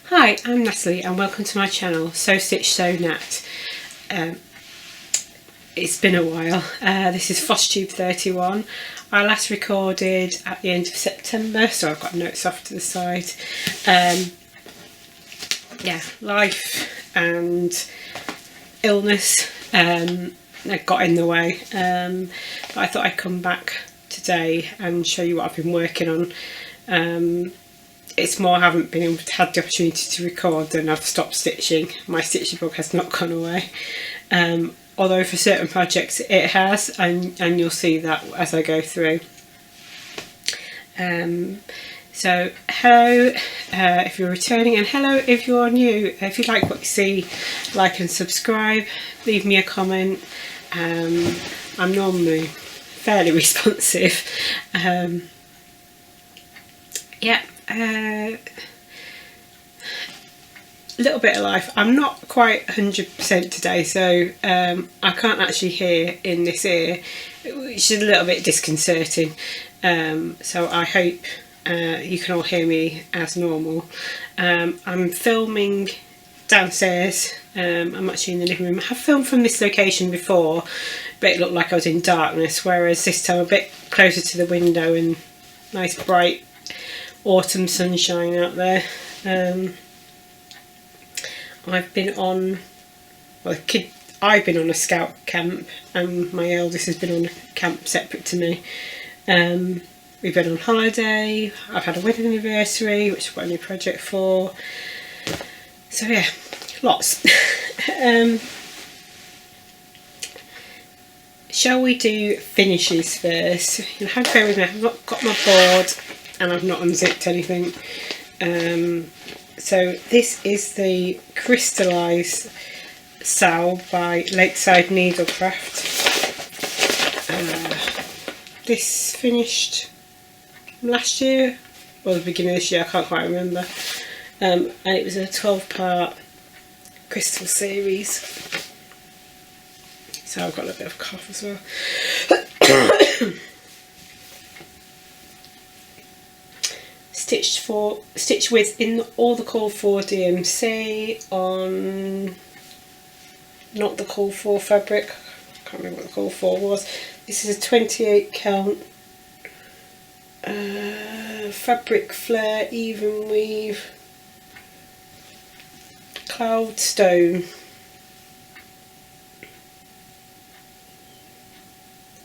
Hi, I'm Natalie and welcome to my channel, Sew Stitch Sew Nat. It's been a while. This is Flosstube 31. I last recorded at the end of September, so I've got notes off to the side. Yeah, life and illness got in the way, but I thought I'd come back today and show you what I've been working on. It's more I haven't been able to have the opportunity to record than I've stopped stitching. My stitching bug has not gone away, although for certain projects it has, and you'll see that as I go through. So hello if you're returning, and hello if you're new. If you like what you see, like and subscribe, leave me a comment. I'm normally fairly responsive. Yeah, a little bit of life. I'm not quite 100% today, so I can't actually hear in this ear, which is a little bit disconcerting. So I hope you can all hear me as normal. I'm filming downstairs. I'm actually in the living room. I have filmed from this location before, but it looked like I was in darkness, whereas this time I'm a bit closer to the window and nice bright autumn sunshine out there. I've been on a scout camp, and my eldest has been on a camp separate to me. We've been on holiday. I've had a wedding anniversary, which I've got a new project for. So yeah, lots. Shall we do finishes first? You'll have to bear with me. I've not got my board and I've not unzipped anything. So this is the crystallised Sow by Lakeside Needlecraft. This finished last year or the beginning of this year, I can't quite remember. And it was a 12-part crystal series. So I've got a little bit of a cough as well. Stitch with in all the call for DMC on not the call for fabric. I can't remember what the call for was. This is a 28 count fabric flare even weave cloud stone.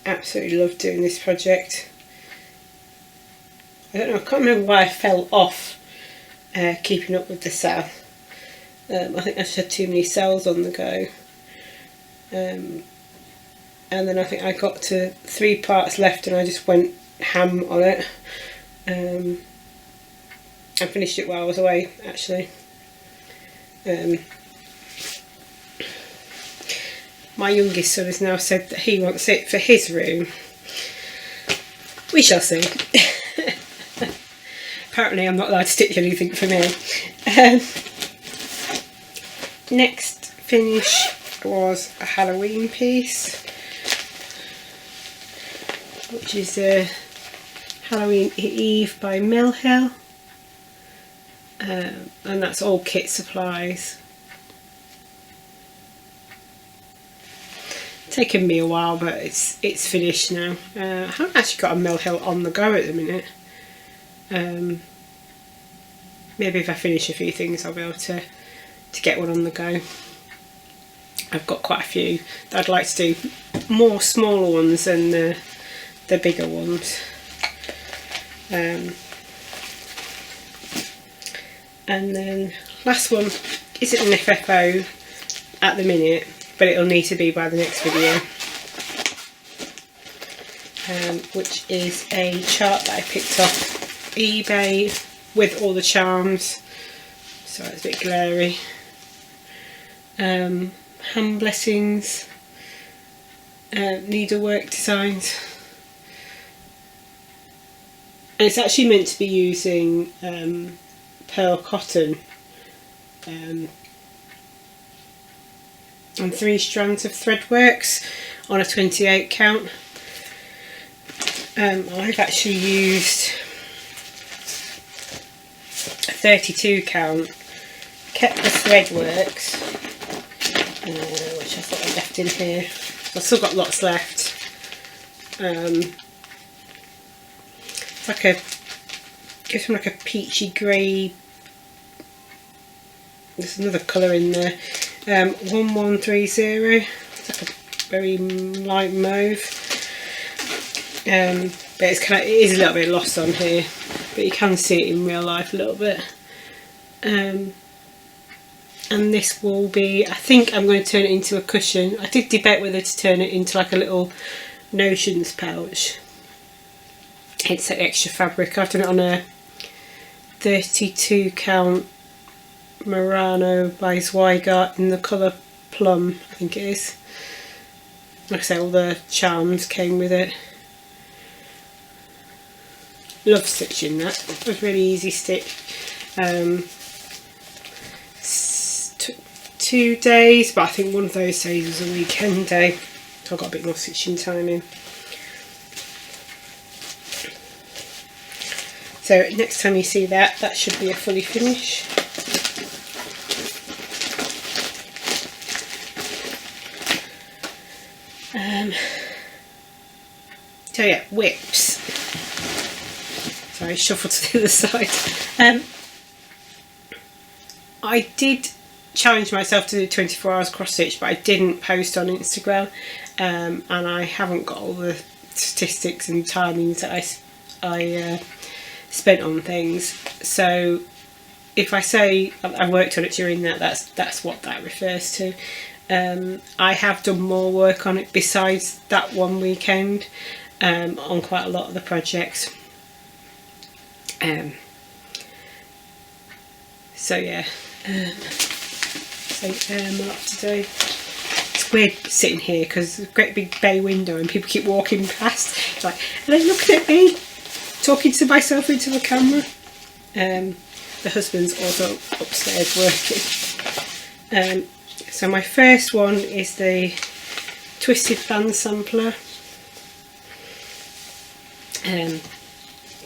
Absolutely love doing this project. I don't know, I can't remember why I fell off keeping up with the sew. I think I just had too many cells on the go. And then I think I got to 3 parts left and I just went ham on it. I finished it while I was away, actually. My youngest son has now said that he wants it for his room. We shall see. Apparently I'm not allowed to stitch anything for me. Next finish was a Halloween piece, which is a Halloween Eve by Mill Hill, and that's all kit supplies. Taken me a while, but it's finished now. I haven't actually got a Mill Hill on the go at the minute. Maybe if I finish a few things I'll be able to get one on the go. I've got quite a few that I'd like to do, more smaller ones than the bigger ones. And then last one isn't an FFO at the minute, but it'll need to be by the next video, which is a chart that I picked off eBay with all the charms, so it's a bit glary. Handblessings, Needlework designs, and it's actually meant to be using pearl cotton and 3 strands of threadworks on a 28 count. I've actually used a 32 count kept the thread works, which I thought I left in here. I've still got lots left. It's like gives them like a peachy grey. There's another colour in there. 1130. It's like a very light mauve. But it is a little bit lost on here, but you can see it in real life a little bit. And this will be, I think I'm going to turn it into a cushion. I did debate whether to turn it into like a little notions pouch. It's an extra fabric. I've done it on a 32 count Murano by Zweigart in the colour plum, I think it is. Like I say, all the charms came with it. Love stitching that. It was really easy stitch. Took 2 days, but I think one of those days was a weekend day, so I got a bit more stitching time in. So next time you see that, that should be a fully finish. So yeah, whips. Sorry, shuffle to the other side. I did challenge myself to do 24 hours cross stitch, but I didn't post on Instagram, and I haven't got all the statistics and timings that I spent on things. So if I say I worked on it during that, that's what that refers to. I have done more work on it besides that one weekend, on quite a lot of the projects. So yeah, mark today. It's weird sitting here because there's a great big bay window and people keep walking past. It's like, are they looking at me? Talking to myself into the camera. The husband's also upstairs working. So my first one is the Twisted Band Sampler.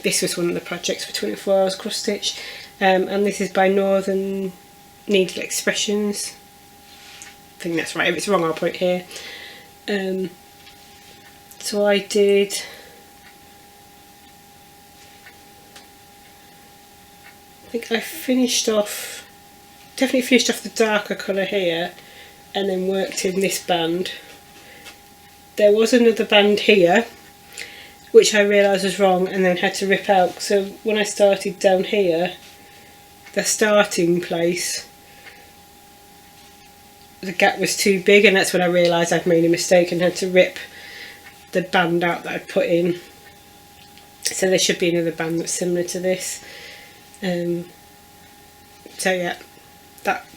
This was one of the projects for 24 hours cross stitch, and this is by Northern Needle Expressions. I think that's right. If it's wrong, I'll put it here. So I did I finished off, definitely finished off the darker colour here, and then worked in this band. There was another band here which I realised was wrong and then had to rip out. So when I started down here, the starting place, the gap was too big, and that's when I realised I'd made a mistake and had to rip the band out that I'd put in. So there should be another band that's similar to this. So yeah, that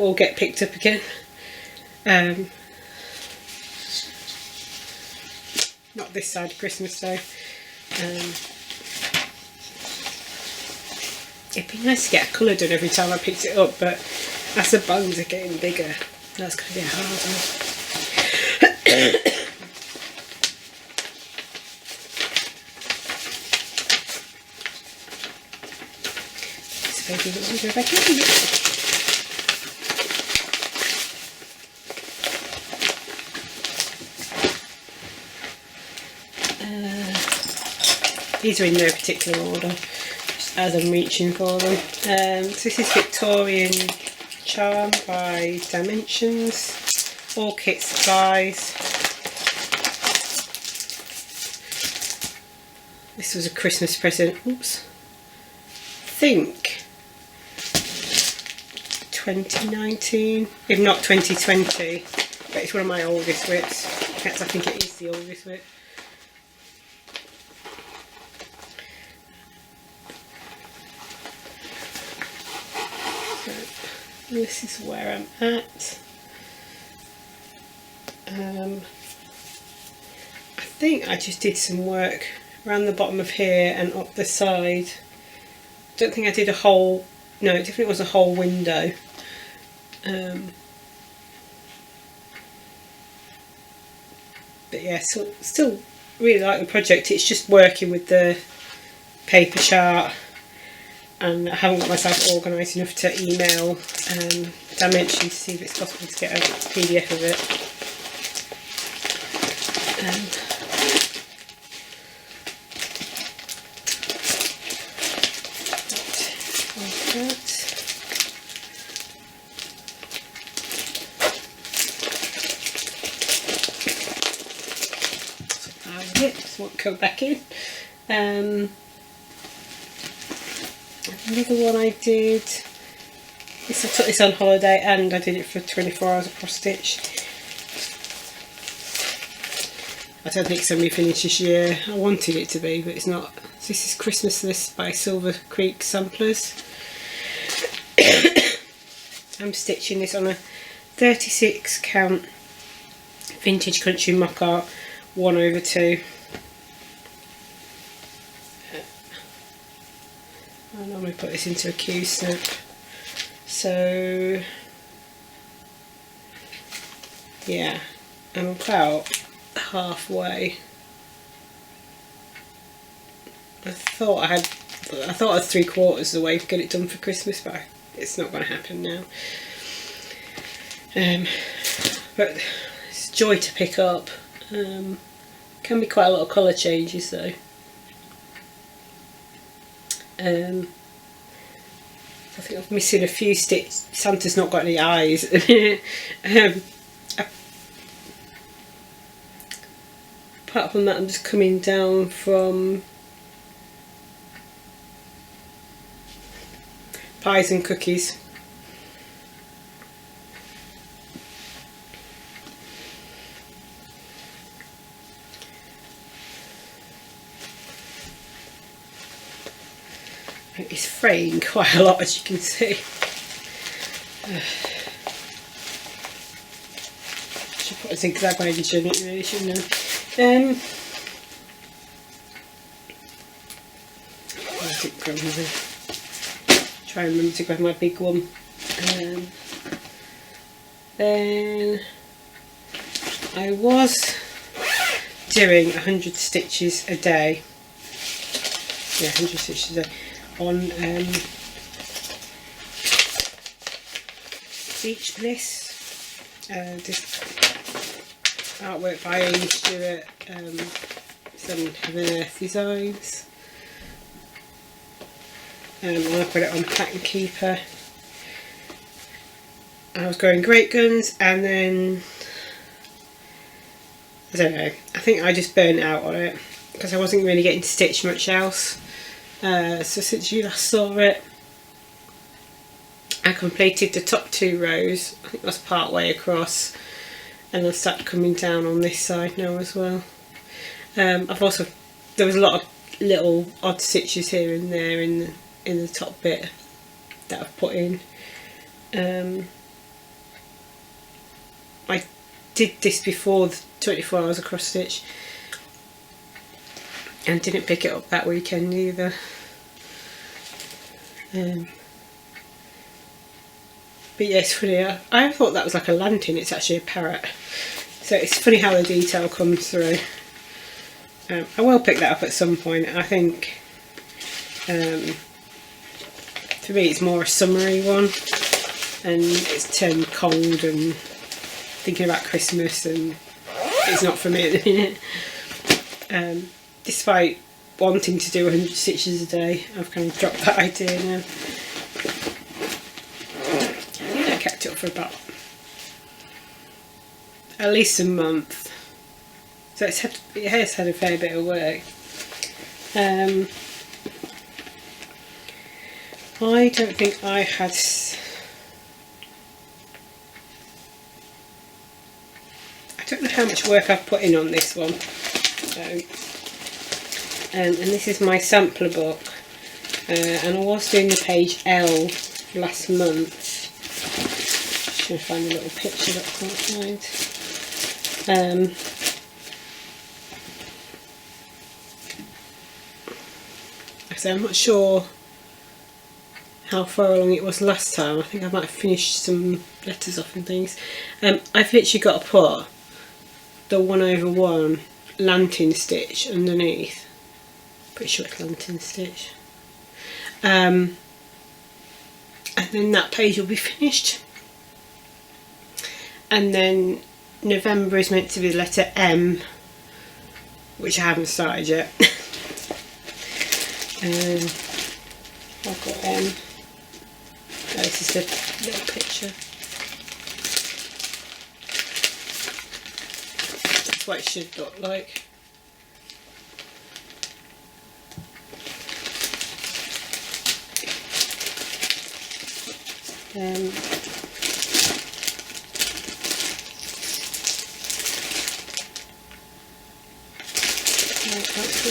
will get picked up again. Not this side of Christmas though. It'd be nice to get a colour done every time I picked it up, but as the bands are getting bigger, that's going to be a hard one. So maybe we'll go back in. These are in no particular order, just as I'm reaching for them. So this is Victorian Charm by Dimensions, all kit supplies. This was a Christmas present, oops, I think 2019, if not 2020, but it's one of my oldest whips. In fact, I think it is the oldest whip. This is where I'm at. I think I just did some work around the bottom of here and up the side. Don't think I did a whole, no, it definitely was a whole window. But yeah, so still really like the project. It's just working with the paper chart and I haven't got myself organised enough to email Dimension to see if it's possible to get a PDF of it. Won't go back in. Another one I did. I took this on holiday and I did it for 24 hours of cross stitch. I don't think it's going to be finished this year. I wanted it to be, but it's not. This is Christmas List by Silver Creek Samplers. I'm stitching this on a 36 count vintage country mock art 1/2. I normally put this into a Q snip. So yeah, I'm about halfway. I thought I was 3/4 of the way to get it done for Christmas, but it's not going to happen now. But it's a joy to pick up. Can be quite a lot of colour changes though. I think I'm missing a few stitches. Santa's not got any eyes. Apart from that, I'm just coming down from pies and cookies. It's fraying quite a lot, as you can see. Should put a zigzag edge in it, really, shouldn't I? Try and remember to grab my big one. Then I was doing 100 stitches a day. Yeah, 100 stitches a day. On Beach Bliss, this artwork by Aimee, Stewart, some Heaven and Earth designs, and I put it on Pattern Keeper. I was going great guns, and then I don't know, I think I just burnt out on it because I wasn't really getting to stitch much else. So since you last saw it, I completed the top 2 rows. I think that's part way across, and I'll start coming down on this side now as well. There was a lot of little odd stitches here and there in the top bit that I've put in. I did this before the 24 hours of cross stitch and didn't pick it up that weekend either. But yeah, it's funny, I thought that was like a lantern, it's actually a parrot. So it's funny how the detail comes through. I will pick that up at some point. I think for me it's more a summery one, and it's turned cold and thinking about Christmas, and it's not for me at the minute. Despite wanting to do 100 stitches a day, I've kind of dropped that idea now. I think I kept it up for about at least a month, so it has had a fair bit of work. I don't think I had. I don't know how much work I've put in on this one. So, and this is my sampler book, and I was doing the page L last month. Just trying to find a little picture that I can't find. So I'm not sure how far along it was last time. I think I might have finished some letters off and things. I've literally got to put the 1/1 lantern stitch underneath. Pretty sure it's lantern stitch. and then that page will be finished. And then November is meant to be the letter M, which I haven't started yet. I've got M. Oh, this is the little picture. That's what it should look like.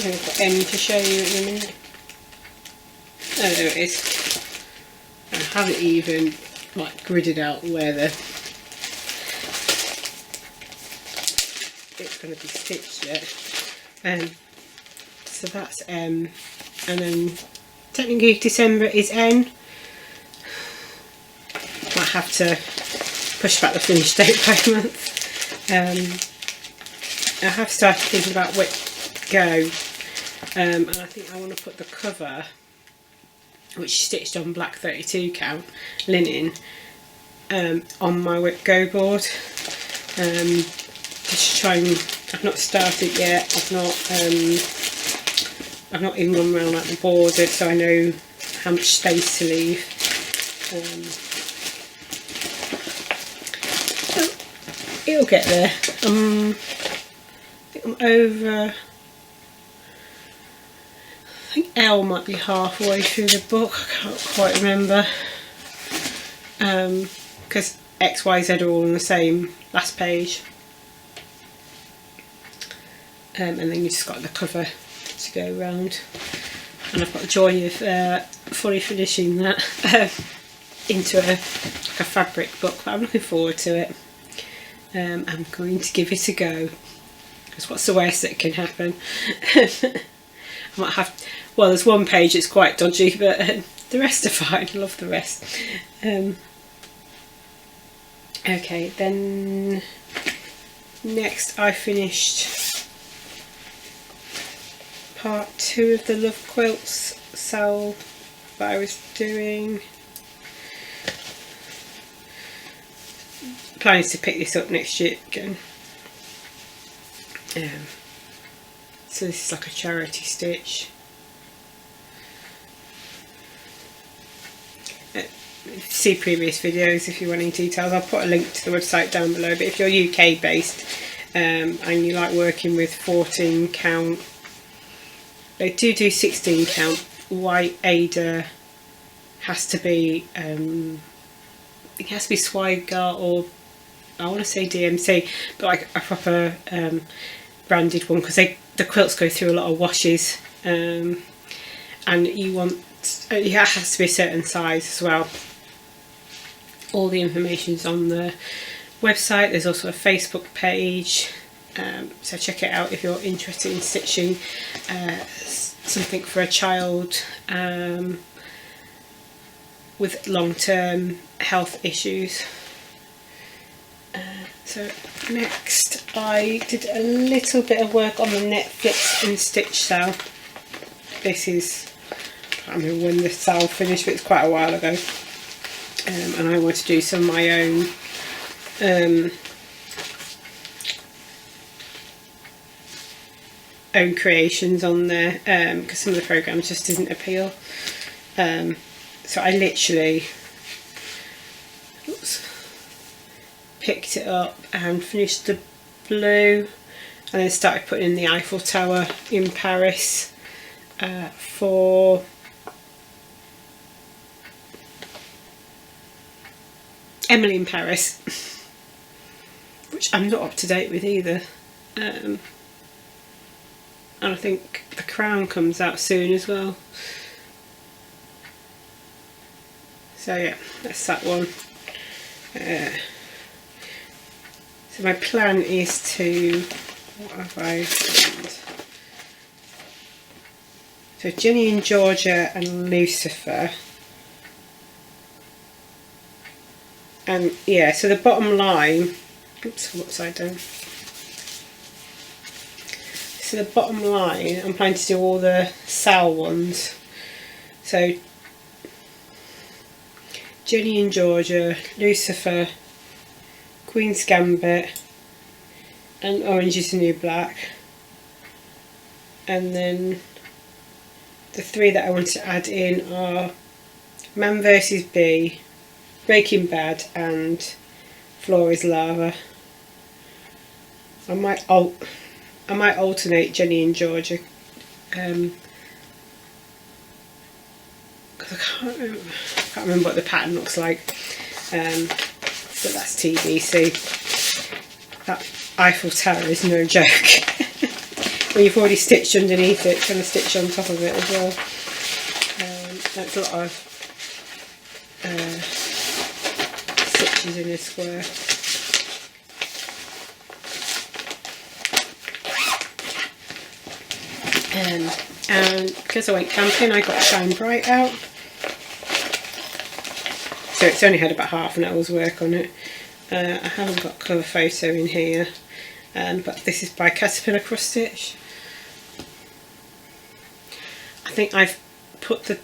I've got M to show you in a minute. Oh, there it is. I haven't even like gridded out where it's going to be stitched yet. So that's M, and then technically December is N. Might have to push back the finish date by a month. I have started thinking about which go, and I think I want to put the cover, which is stitched on black 32 count linen, on my whip go board. Just trying. I've not started yet. I've not even gone around like the border, so I know how much space to leave. So it'll get there. I think I'm over. I think L might be halfway through the book, I can't quite remember, because X, Y, Z are all on the same last page, and then you just got the cover to go around, and I've got the joy of fully finishing that into like a fabric book, but I'm looking forward to it. I'm going to give it a go, because what's the worst that can happen? I might have, well, there's one page that's quite dodgy, but the rest are fine. I love the rest. Okay, then next I finished part 2 of the Love Quilts sale that I was doing. Planning to pick this up next year again. So this is like a charity stitch. See previous videos if you want any details. I'll put a link to the website down below, but if you're UK based and you like working with 14 count, they do 16 count. White Ada has to be, it has to be Swigart, or I want to say DMC, but like a proper branded one, because the quilts go through a lot of washes, and you want, it has to be a certain size as well. All the information's on the website. There's also a Facebook page, so check it out if you're interested in stitching something for a child with long-term health issues. So next I did a little bit of work on the Netflix and Stitch sale. This is, I can't remember when the sale finished, but it's quite a while ago, and I want to do some of my own creations on there, because some of the programs just didn't appeal. So I literally picked it up and finished the blue, and then started putting in the Eiffel Tower in Paris for Emily in Paris, which I'm not up to date with either. And I think The Crown comes out soon as well. So yeah, that's that one. So my plan is to, what have I found? So Jenny and Georgia and Lucifer. And yeah, so the bottom line, oops, what upside down. So the bottom line, I'm planning to do all the Sal ones. So Jenny and Georgia, Lucifer, Queen's Gambit, and Orange is the New Black. And then the 3 that I want to add in are Man vs. Bee, Breaking Bad, and Floor is Lava. I might alternate Jenny and Georgia, because I can't remember what the pattern looks like, but that's TBC. That Eiffel Tower is no joke. When you've already stitched underneath it, trying to stitch on top of it as well. That's a lot of stitches in a square. And because I went camping, I got Shine Bright out. So it's only had about half an hour's work on it. I haven't got cover photo in here, but this is by CraftyRogueGamer. I think I've put the...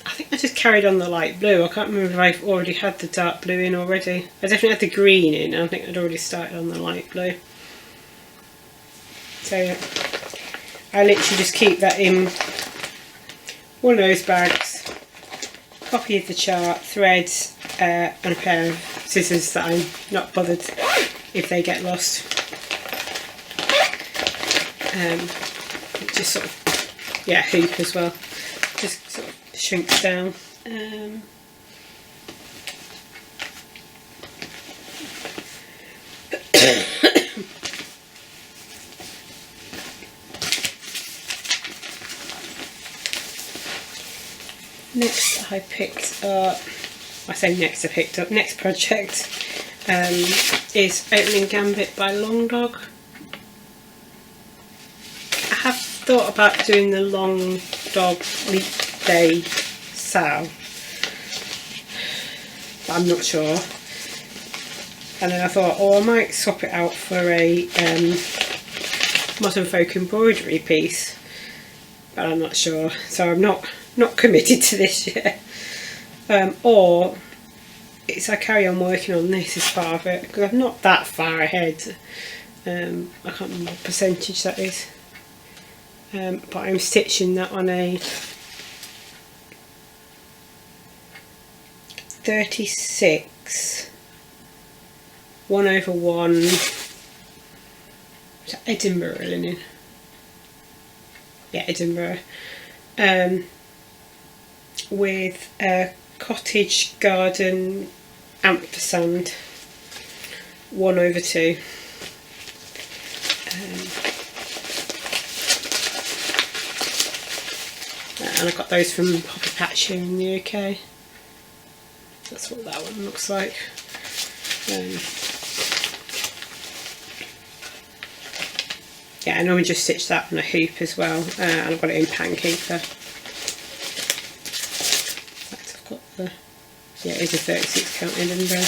I think I just carried on the light blue. I can't remember if I've already had the dark blue in already. I definitely had the green in, and I think I'd already started on the light blue. So yeah, I literally just keep that in one of those bags, copy of the chart, threads, and a pair of scissors that I'm not bothered if they get lost. It just sort of, yeah, hoop as well, just sort of shrinks down. Next I picked up, next project is Opening Gambit by Long Dog. I have thought about doing the Long Dog Leap Day sow, but I'm not sure. And then I thought, oh, I might swap it out for a Modern Folk embroidery piece, but I'm not sure, so I'm not committed to this yet. Or it's I carry on working on this as part of it, because I'm not that far ahead. I can't remember what percentage that is, but I'm stitching that on a 36 1/1 Edinburgh linen. Yeah, Edinburgh. With a Cottage Garden ampersand 1/2. And I got those from Poppy Patch here in the UK. That's what that one looks like. Yeah, I normally just stitch that on a hoop as well, and I've got it in Pankeeper. I've got the, yeah, it is a 36 count Edinburgh.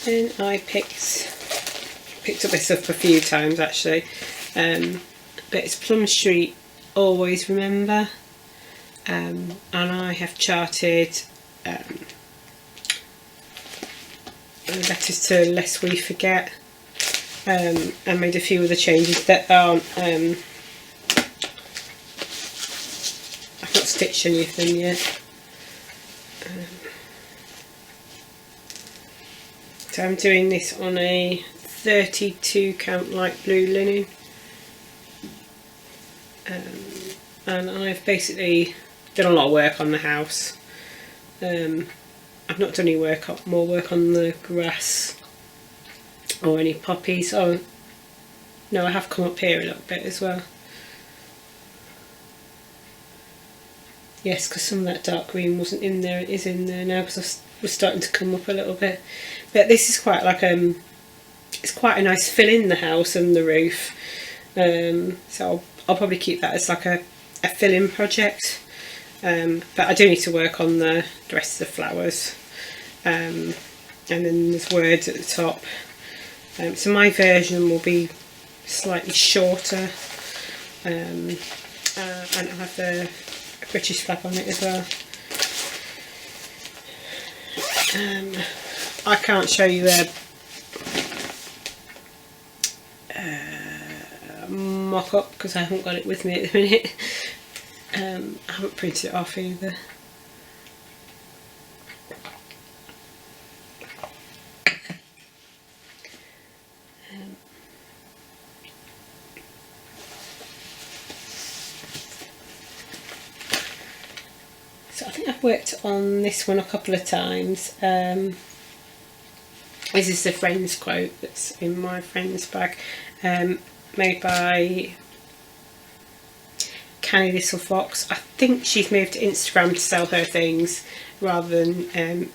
Then I picked up this up a few times actually, but it's Plum Street Always Remember, and I have charted letters to Lest We Forget, and made a few other changes that aren't, I've not stitched any of them yet. So I'm doing this on a 32 count light blue linen, and I've basically done a lot of work on the house. I've not done any more work on the grass or any poppies. Oh no, I have come up here a little bit as well. Yes, because some of that dark green wasn't in there, it is in there now because we're starting to come up a little bit. But this is quite like it's quite a nice fill in the house and the roof. So I'll probably keep that as like a fill-in project. but I do need to work on the rest of the flowers. And then there's words at the top. So my version will be slightly shorter, and I'll have the British flag on it as well. I can't show you a mock-up because I haven't got it with me at the minute. I haven't printed it off either. So I think I've worked on this one a couple of times. This is the Friends quote that's in my Friends bag, made by Canny Little Fox. I think she's moved to Instagram to sell her things rather than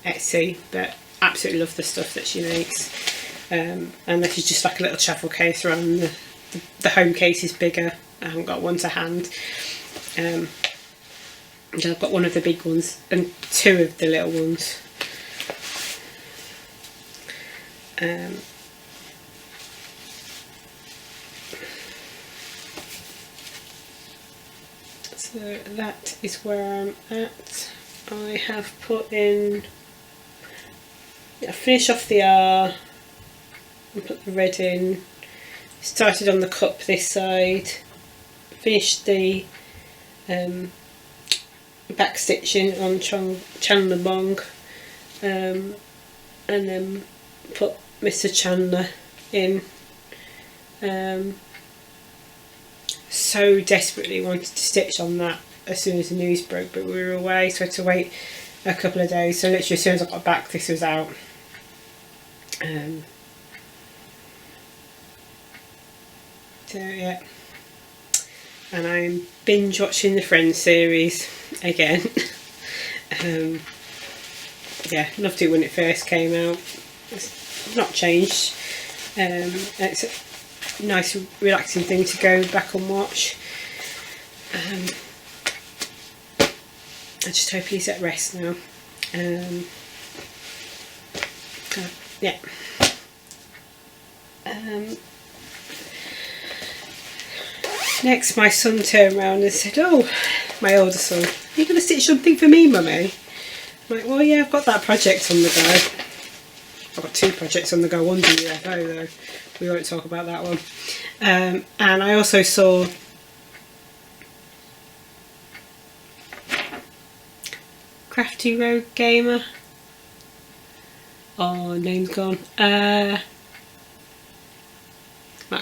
Etsy, but absolutely love the stuff that she makes. And this is just like a little travel case around the home case is bigger. I haven't got one to hand. I've got one of the big ones and two of the little ones. So that is where I'm at. I have put in, finish off the R and put the red in. Started on the cup this side, finished the back stitching on Chandler Bong, and then put Mr. Chandler in. So desperately wanted to stitch on that as soon as the news broke, but we were away, so I had to wait a couple of days. So literally as soon as I got back, this was out. So yeah, and I'm binge watching the Friends series again. Yeah, loved it when it first came out. It's not changed. It's a nice relaxing thing to go back and watch. I just hope he's at rest now. Yeah. Next, my son turned around and said, "Oh, my older son, are you going to stitch something for me, Mummy?" I'm like, "Well, yeah, I've got that project on the go." I've got two projects on the go. One's a UFO though. We won't talk about that one. And I also saw CraftyRogueGamer. Oh, name's gone. Might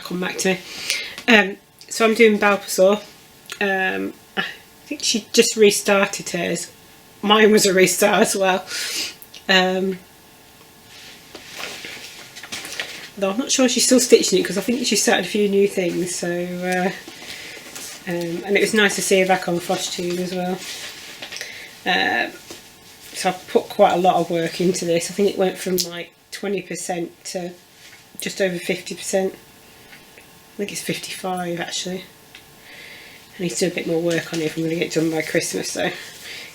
come back to me. So I'm doing Balpasaur. I think she just restarted hers. Mine was a restart as well. Though I'm not sure she's still stitching it because I think she started a few new things. So, and it was nice to see her back on Flosstube as well. So I've put quite a lot of work into this. I think it went from like 20% to just over 50%. I think it's 55 actually. I need to do a bit more work on it if I'm going to get it done by Christmas though,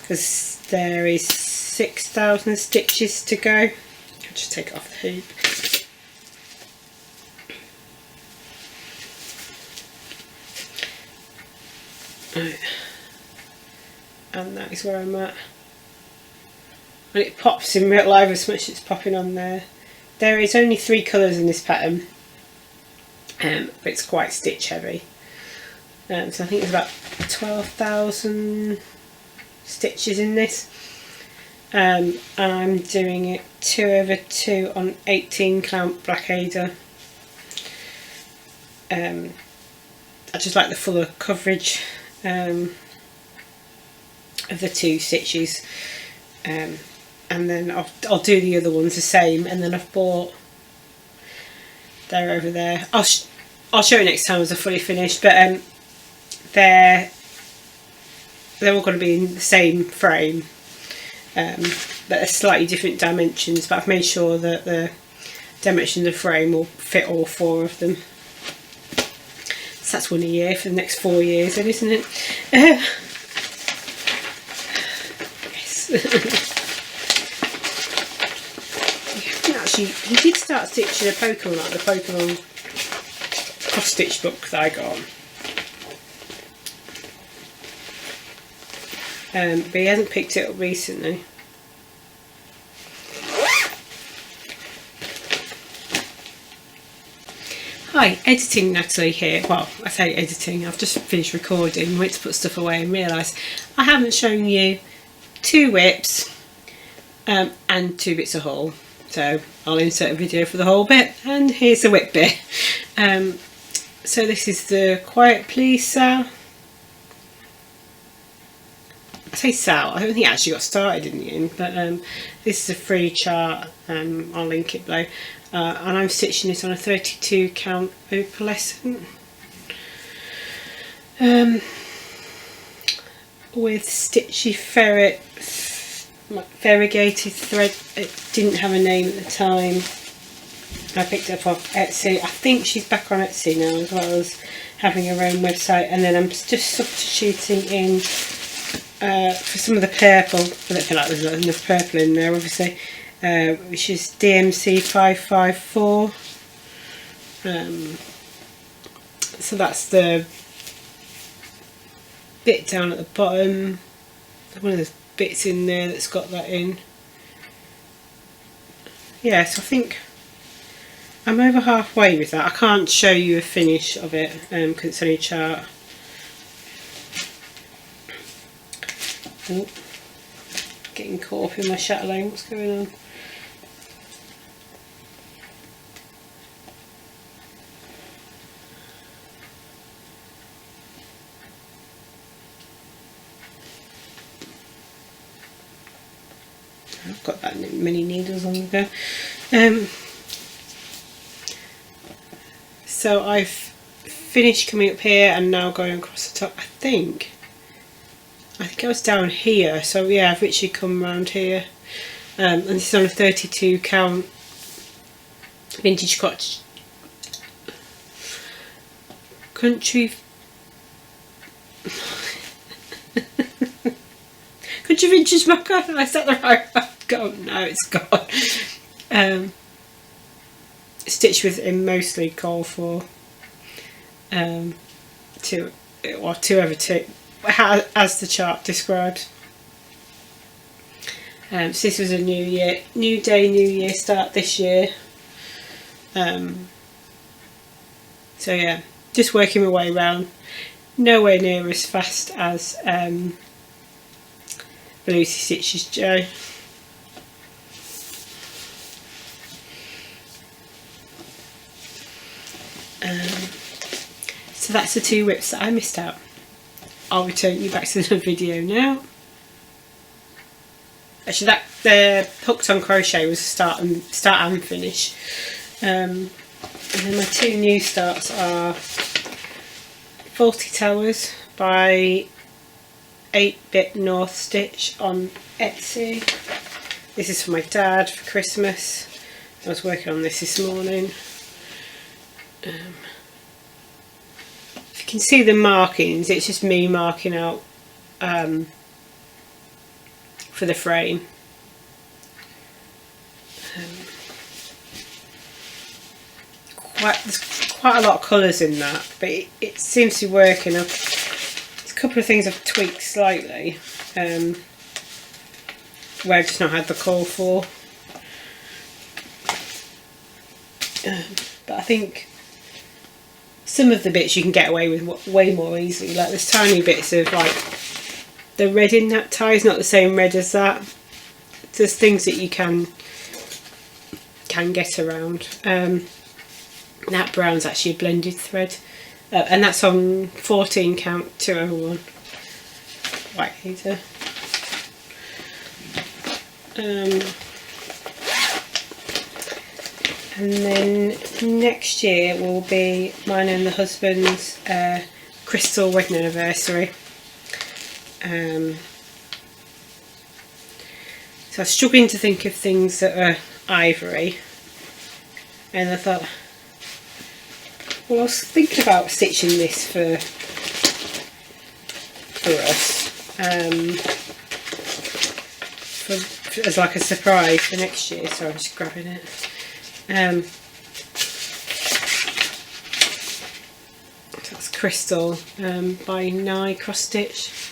because there is 6,000 stitches to go. I'll just take it off the hoop. Right. And that is where I'm at. And it pops in real life as much as it's popping on there. There is only 3 colours in this pattern, but it's quite stitch heavy. So I think there's about 12,000 stitches in this. And I'm doing it 2/2 on 18 count black aider. I just like the fuller coverage of the 2 stitches. And then I'll do the other ones the same, and then I've bought, they're over there, I'll show you next time as they're fully finished, but they're all going to be in the same frame, but they're slightly different dimensions, but I've made sure that the dimension of the frame will fit all 4 of them. So that's one a year for the next 4 years then, isn't it? He did start stitching a Pokemon, like the Pokemon cross-stitch book that I got. But he hasn't picked it up recently. Hi, editing Natalie here. Well, I say editing, I've just finished recording, went to put stuff away and realised I haven't shown you 2 whips and 2 bits of haul. So I'll insert a video for the whole bit, and here's the whip bit. So this is the Quiet Please Sal. I say Sal, I don't think it actually got started in the end, but this is a free chart, I'll link it below. And I'm stitching it on a 32 count opalescent with Stitchy Ferret variegated thread. It didn't have a name at the time. I picked it up off Etsy. I think she's back on Etsy now, as well as having her own website. And then I'm just substituting in for some of the purple. I don't feel like there's not enough purple in there, obviously. Which is DMC 554. So that's the bit down at the bottom. One of the bits in there that's got that in. Yeah, so I think I'm over halfway with that. I can't show you a finish of it because it's only a chart. Oh, getting caught up in my chatelaine. What's going on? I've got that many needles on the go. So I've finished coming up here and now going across the top. I think I was down here, so yeah, I've literally come around here. And this is on a 32 count vintage country vintage marker. I set the right back. Oh no, it's gone. Stitched with in mostly call for 2 over 2, as the chart describes. So this was a new day, new year start this year. So yeah, just working my way around. Nowhere near as fast as BelushiStitches Joe. So that's the 2 whips that I missed out. I'll return you back to the video now. Actually, that the hooked on crochet was start and finish. And then my 2 new starts are Faulty Towers by 8-Bit North Stitch on Etsy. This is for my dad for Christmas. I was working on this morning. If you can see the markings, it's just me marking out for the frame. There's quite a lot of colours in that, but it seems to be working. There's a couple of things I've tweaked slightly, where I've just not had the call for. But I think some of the bits you can get away with way more easily. Like there's tiny bits of like the red in that tie is not the same red as that. There's things that you can get around. That brown's actually a blended thread, and that's on 14 count 201 white hazer. And then next year will be mine and the husband's crystal wedding anniversary. So I was struggling to think of things that are ivory, and I thought, well, I was thinking about stitching this for us. as like a surprise for next year. So I'm just grabbing it. That's Crystal by CraftyRogueGamer.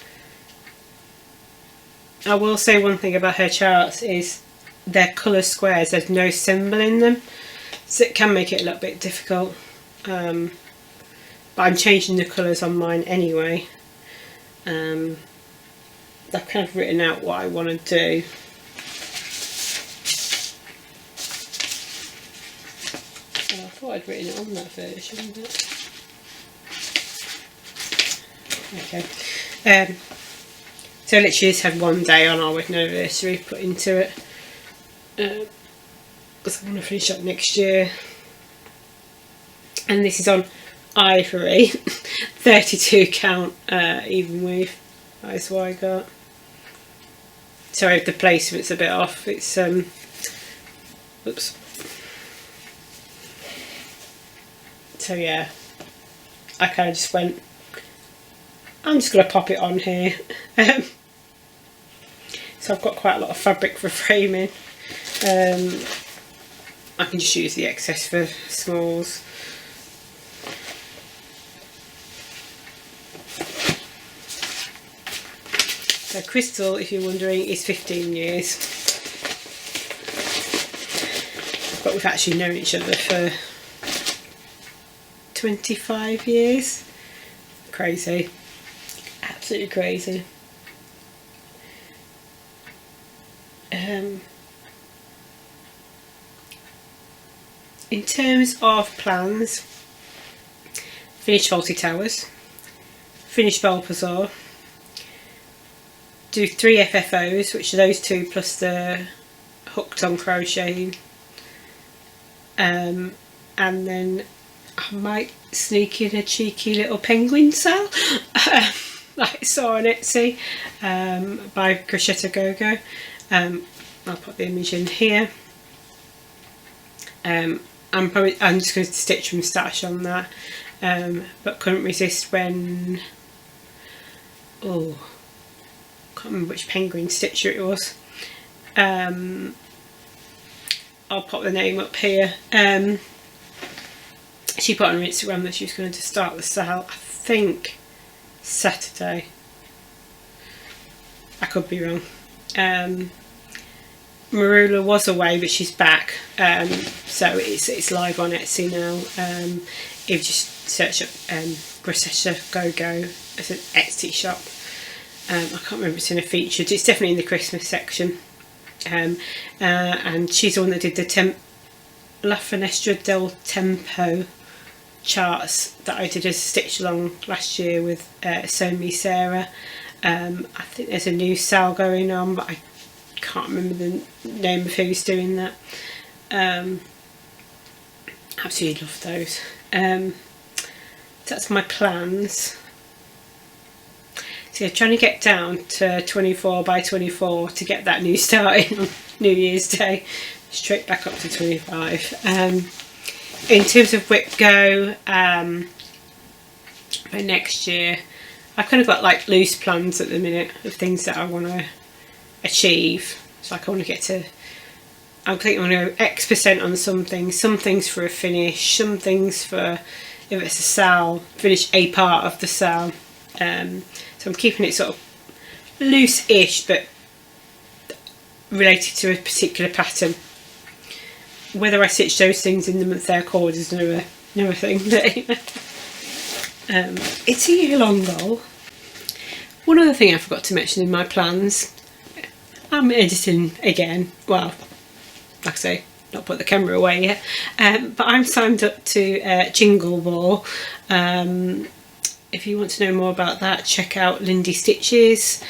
I will say one thing about her charts is they're colour squares, there's no symbol in them, so it can make it a little bit difficult, but I'm changing the colours on mine anyway. I've kind of written out what I want to do. Oh, I thought I'd written it on that version, but okay. So literally just had one day on our wedding anniversary put into it, because I want to finish up next year. And this is on ivory, 32 count even weave. That is what I got. Sorry if the placement's a bit off. It's oops. So yeah, I kind of just went, I'm just going to pop it on here. So I've got quite a lot of fabric for framing. I can just use the excess for smalls. So Crystal, if you're wondering, is 15 years. But we've actually known each other for 25 years. Crazy. Absolutely crazy. In terms of plans, finish Faulty Towers, finish Balpazar, do 3 FFOs, which are those 2 plus the hooked on crocheting, and then I might sneak in a cheeky little penguin sale like I saw on Etsy by CraftyRogueGamer. I'll put the image in here. I'm just going to stitch from stash on that, but couldn't resist when, oh, can't remember which penguin stitcher it was. I'll pop the name up here. She put on her Instagram that she was going to start the sale, I think Saturday. I could be wrong. Marula was away, but she's back, so it's live on Etsy now. If you just search up CraftyRogueGamer as an Etsy shop, I can't remember if it's in a featured. It's definitely in the Christmas section, and she's the one that did the La Finestra del Tempo charts that I did as a stitch along last year with SewMeSarah. I think there's a new sale going on, but I can't remember the name of who's doing that. Absolutely love those. That's my plans. So yeah, trying to get down to 24 by 24 to get that new starting on New Year's Day, straight back up to 25. In terms of whip go for next year, I've kind of got like loose plans at the minute of things that I want to achieve. So like I want to get to, I think I want to go X% on some things for a finish, some things for, if it's a sale, finish a part of the sale. So I'm keeping it sort of loose-ish, but related to a particular pattern. Whether I stitch those things in the month they're called is another thing. It's a year-long goal. One other thing I forgot to mention in my plans, I'm editing again. Well, like I say, not put the camera away yet, but I'm signed up to Jingle Ball. If you want to know more about that, check out BelushiStitches.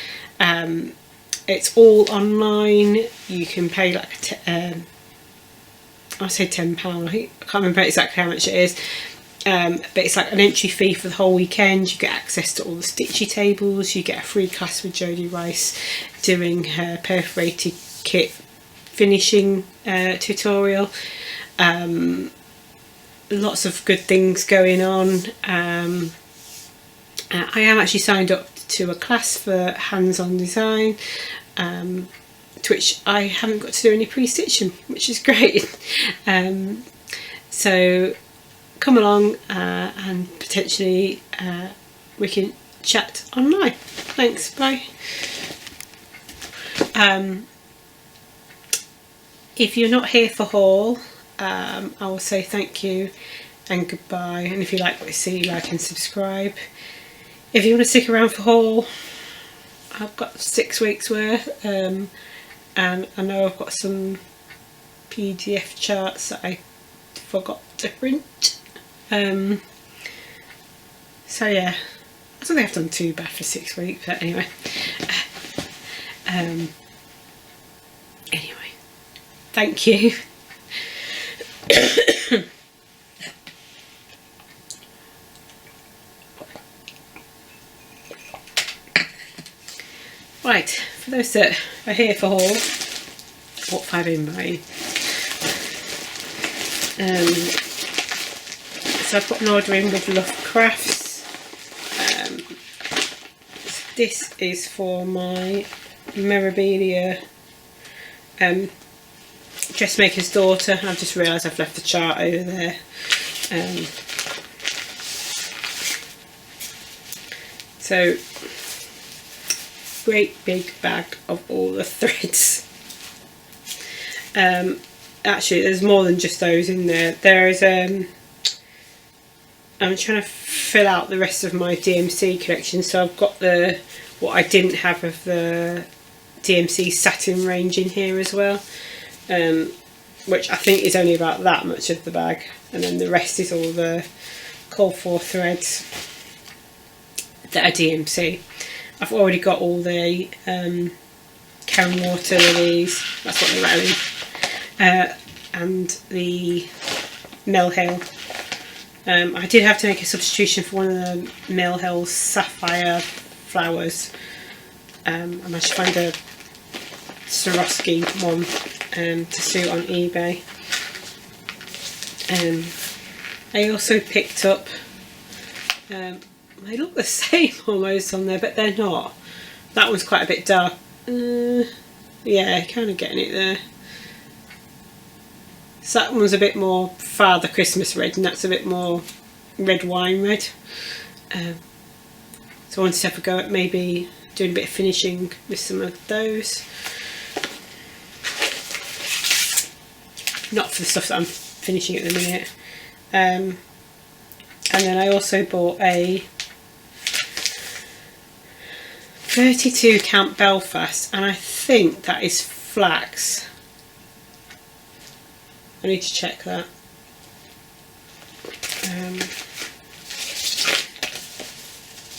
It's all online. You can pay like I say £10. I can't remember exactly how much it is, but it's like an entry fee for the whole weekend. You get access to all the stitchy tables. You get a free class with Jodie Rice doing her perforated kit finishing tutorial. Lots of good things going on. I am actually signed up to a class for hands-on design, to which I haven't got to do any pre-stitching, which is great. So come along and potentially we can chat online. Thanks, bye. If you're not here for haul, I will say thank you and goodbye, and if you like what you see, like and subscribe. If you want to stick around for haul, I've got 6 weeks worth, and I know I've got some PDF charts that I forgot to print. So yeah, I don't think I've done too bad for 6 weeks, but anyway. Anyway, thank you. Right, for those that are here for haul, what 5 in mine. So I've got an order in with Lovecrafts. This is for my Mirabilia dressmaker's daughter. I've just realised I've left the chart over there. So great big bag of all the threads. Actually there's more than just those in there. There is I'm trying to fill out the rest of my DMC collection, so I've got what I didn't have of the DMC satin range in here as well, which I think is only about that much of the bag, and then the rest is all the call for threads that are DMC. I've already got all the Karen Water lilies, that's what they're rattling, and the Mill Hill. I did have to make a substitution for one of the Mill Hill sapphire flowers. I managed to find a Swarovski one to suit on eBay. I also picked up, they look the same almost on there, but they're not. That one's quite a bit dark. Yeah, kind of getting it there. So that one's a bit more Father Christmas red, and that's a bit more red wine red. So I wanted to have a go at maybe doing a bit of finishing with some of those. Not for the stuff that I'm finishing at the minute. And then I also bought a 32 Camp Belfast, and I think that is flax. I need to check that.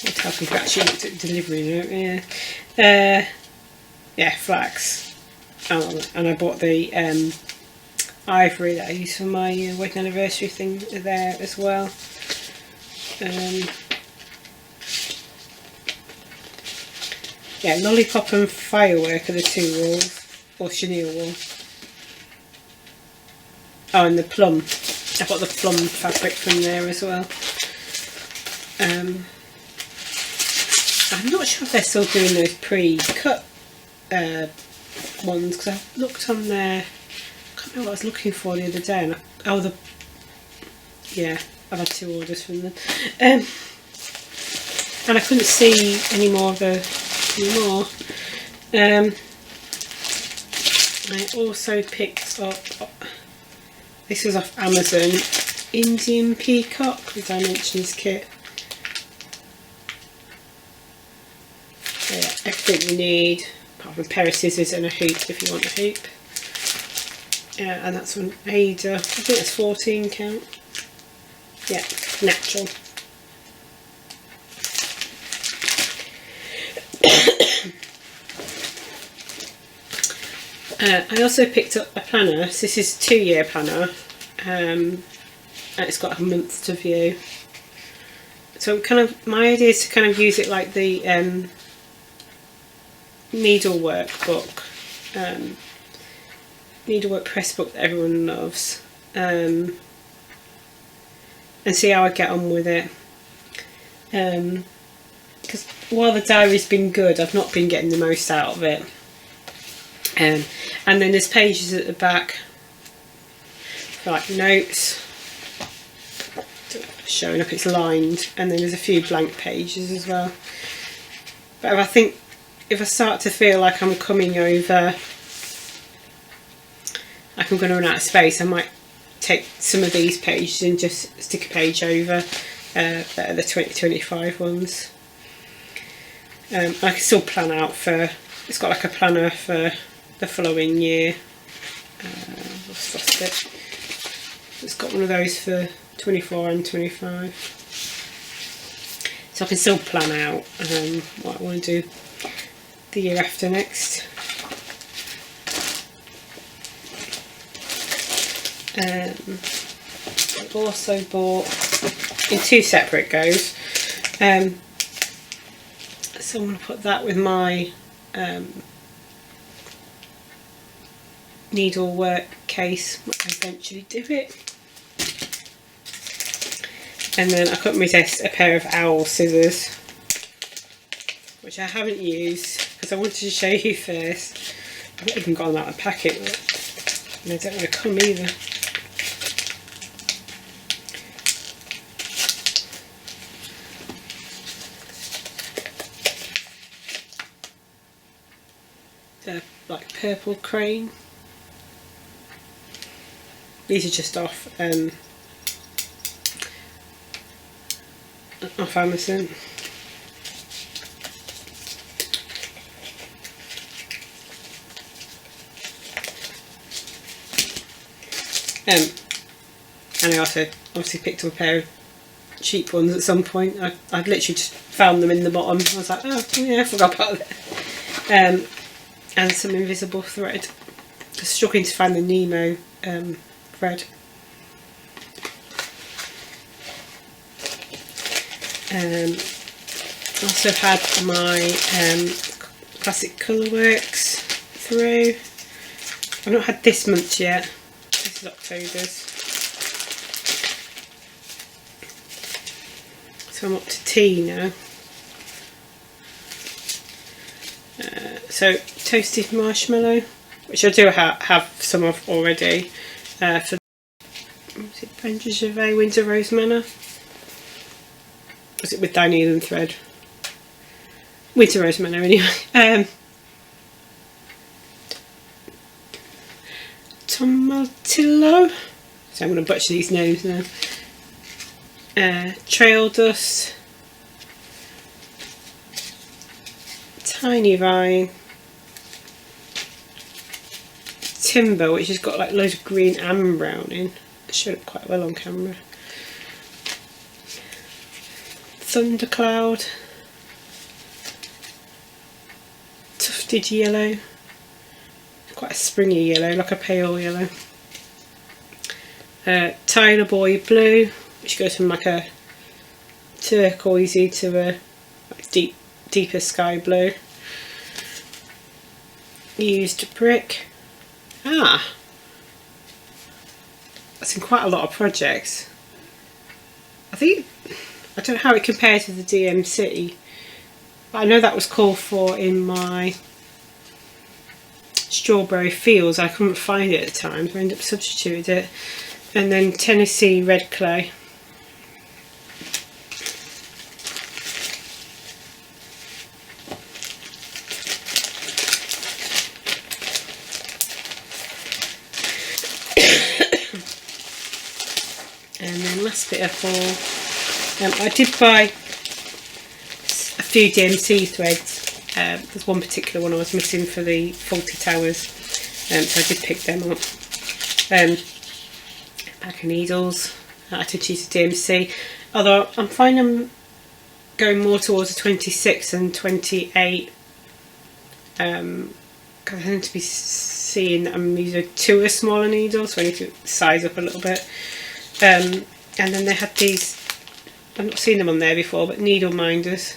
I'll tell people actually looked at delivery note, yeah. Yeah, flax. Oh, and I bought the ivory that I use for my wedding anniversary thing there as well. Yeah, Lollipop and Firework are the 2 wools, or chenille wool. Oh, and the plum. I got the plum fabric from there as well. I'm not sure if they're still doing those pre-cut ones, because I looked on there. I can't remember what I was looking for the other day. And yeah, I've had 2 orders from them. And I couldn't see any more of the anymore. I also picked up, this was off Amazon, Indian Peacock, the Dimensions kit. So yeah, everything you need, apart from a pair of scissors and a hoop if you want a hoop. And that's on Ada, I think that's 14 count. Yeah, natural. I also picked up a planner. So this is a 2-year planner, and it's got a month to view. So my idea is to kind of use it like the Needlework book, Needlework press book that everyone loves, and see how I get on with it. Because while the diary's been good, I've not been getting the most out of it. And then there's pages at the back for like notes. Showing up, it's lined, and then there's a few blank pages as well. But I think if I start to feel like I'm coming over, like I'm going to run out of space, I might take some of these pages and just stick a page over that are the 2025 ones. I can still plan out for, it's got like a planner for the following year. I've lost it. It's got one of those for 24 and 25. So I can still plan out what I want to do the year after next. I also bought in 2 separate goes. So I'm going to put that with my needlework case when I eventually do it. And then I couldn't resist a pair of owl scissors, which I haven't used because I wanted to show you first. I've not even got them out of the packet, and they don't want to come either. They're like purple crane. These are just off Amazon. And I also obviously picked up a pair of cheap ones at some point. I'd literally just found them in the bottom. I was like, oh yeah, I forgot about that. And some invisible thread. Just struggling to find the Nemo thread. Also had my classic Colourworks through. I've not had this month yet. This is October's. So I'm up to tea now. So toasted marshmallow, which I do have some of already. For Brenda Gervais Winter Rose Manor. Was it with Daniel and thread? Winter Rose Manor anyway. Tomatillo. So I'm going to butcher these names now. Trail Dust. Tiny Vine. Timber, which has got like loads of green and brown in. It showed up quite well on camera. Thundercloud. Tufted Yellow. Quite a springy yellow, like a pale yellow. Tyler Boy Blue, which goes from like a turquoisey to a like deeper sky blue. Used Brick. That's in quite a lot of projects. I don't know how it compares to the DMC, but I know that was called for in my Strawberry Fields. I couldn't find it at the time, so I ended up substituting it. And then Tennessee Red Clay. And then last bit of all, I did buy a few DMC threads. There's one particular one I was missing for the Faulty Towers, so I did pick them up. Pack of needles. I did choose a DMC, although I'm finding I'm going more towards a 26 and 28. Because I tend to be seeing that I'm using 2 smaller needles, so I need to size up a little bit. And then they had these, I've not seen them on there before, but needle minders.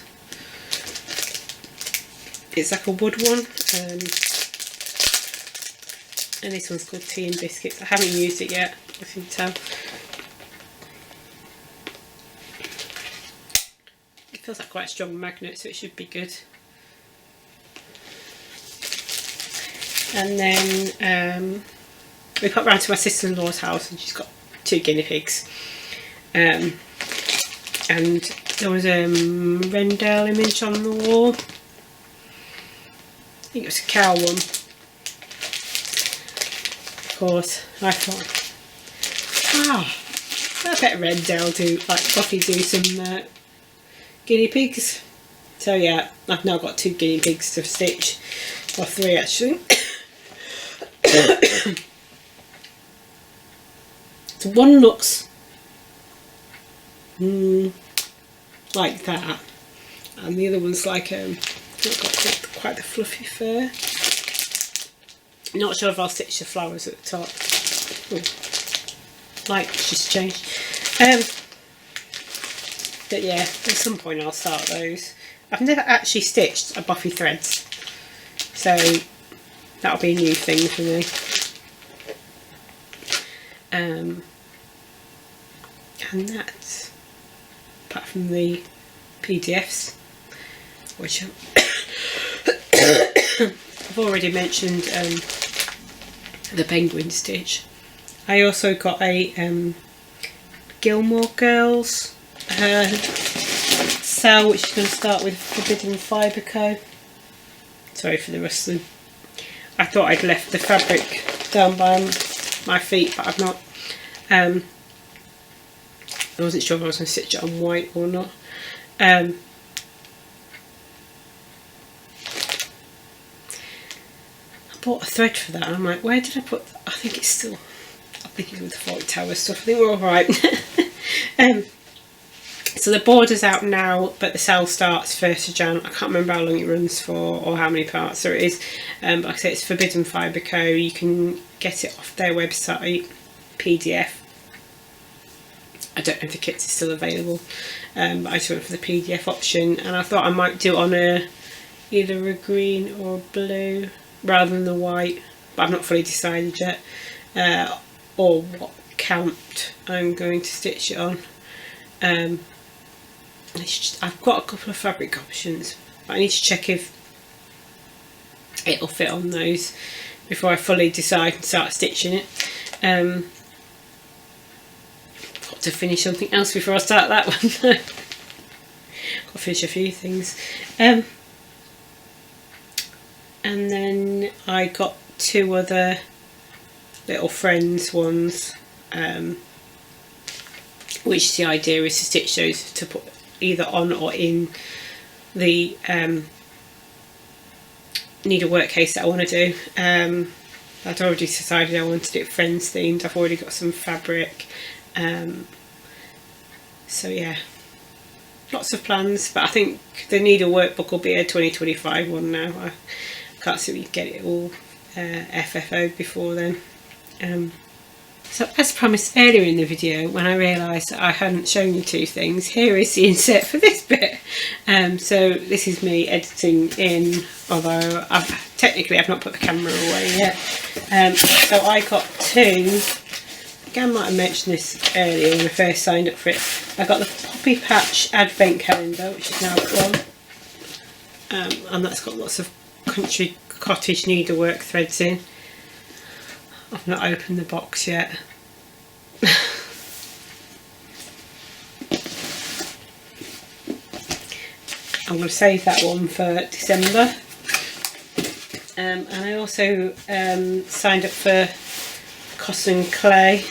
It's like a wood one, and this one's called Tea and Biscuits. I haven't used it yet, as you can tell. It feels like quite a strong magnet, so it should be good. And then we popped round to my sister-in-law's house, and she's got 2 guinea pigs. And there was a Rendell image on the wall. I think it was a cow one. Of course, I thought, I bet Rendell do, like Buffy do some guinea pigs. So yeah, I've now got 2 guinea pigs to stitch, or 3 actually. So one looks like that, and the other one's like it's got quite the fluffy fur. Not sure if I'll stitch the flowers at the top. Ooh, light just changed. But yeah, at some point I'll start those. I've never actually stitched a Buffy threads, so that'll be a new thing for me. And that's, apart from the PDFs, which I've already mentioned, the penguin stitch. I also got a Gilmore Girls sale, which is going to start with Forbidden Fibre Co. Sorry for the rustling. I thought I'd left the fabric down by my feet, but I've not. I wasn't sure if I was going to stitch it on white or not. I bought a thread for that, and I'm like, where did I put that? I think it's still, I think it's with the Fort Tower stuff. I think we're alright. So the border's out now, but the sale starts 1st of Jan. I can't remember how long it runs for or how many parts there is. But like I say, it's Forbidden Fibre Co. You can get it off their website, PDF. I don't know if the kits are still available, but I just went for the PDF option, and I thought I might do it on either a green or a blue rather than the white, but I've not fully decided yet, or what count I'm going to stitch it on. I've got a couple of fabric options, but I need to check if it'll fit on those before I fully decide and start stitching it. Got to finish something else before I start that one. Got to finish a few things. And then I got 2 other little friends ones, which the idea is to stitch those to put either on or in the needlework case that I want to do. I'd already decided I wanted it friends themed. I've already got some fabric, so yeah, lots of plans, but I think the needlework book will be a 2025 one now. I can't see we can get it all FFO before then. So as promised earlier in the video, when I realised that I hadn't shown you 2 things, here is the insert for this bit. So this is me editing in, although I've not put the camera away yet. So I got 2, again I might have mentioned this earlier when I first signed up for it. I got the Poppy Patch Advent Calendar, which is now gone, and that's got lots of country cottage needlework threads in. I've not opened the box yet. I'm going to save that one for December. And I also signed up for Cotton Clay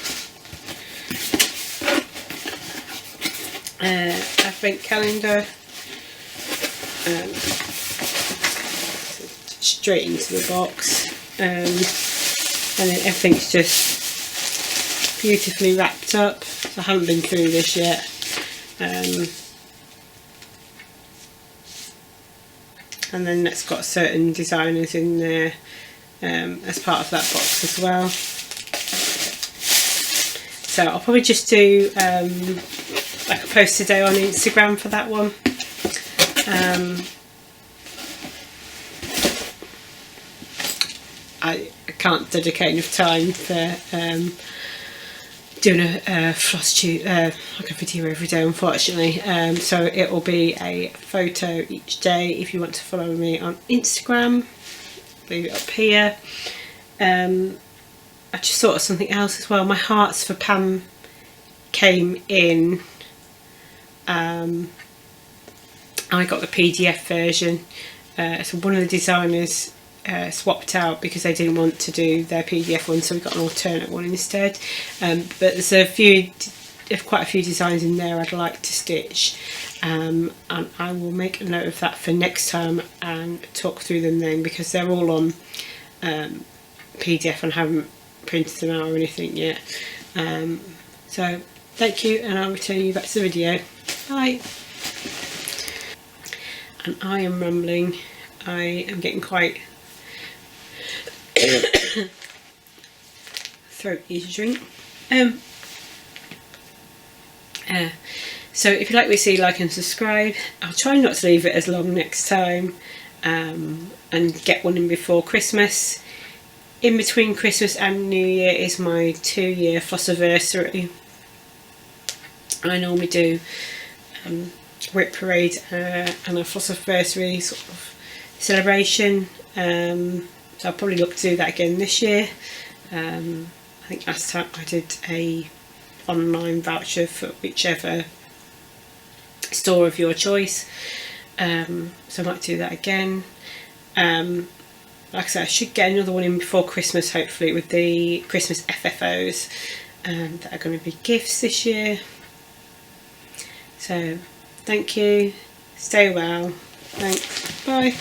Advent Calendar. Straight into the box. And then everything's just beautifully wrapped up. So I haven't been through this yet. And then that's got certain designers in there as part of that box as well. So I'll probably just do like a post today on Instagram for that one. I can't dedicate enough time for doing a Flosstube, like a video every day, unfortunately. So it will be a photo each day. If you want to follow me on Instagram, leave it up here. I just thought of something else as well. My Hearts for Pam came in. I got the PDF version, so one of the designers swapped out because they didn't want to do their PDF one, so we got an alternate one instead. But there's quite a few designs in there I'd like to stitch, and I will make a note of that for next time and talk through them then, because they're all on PDF and I haven't printed them out or anything yet. So thank you, and I'll return you back to the video. Bye. And I am rambling. I am getting quite throaty to drink. So if you like what you see, like and subscribe. I'll try not to leave it as long next time, and get one in before Christmas. In between Christmas and New Year is my 2-year Flosstiversary. I normally do Whip Parade and a Flosstiversary sort of celebration, so I'll probably look to do that again this year. I think last time I did a online voucher for whichever store of your choice, so I might do that again. Like I said, I should get another one in before Christmas, hopefully, with the Christmas FFOs that are going to be gifts this year. So thank you, stay well, thanks, bye.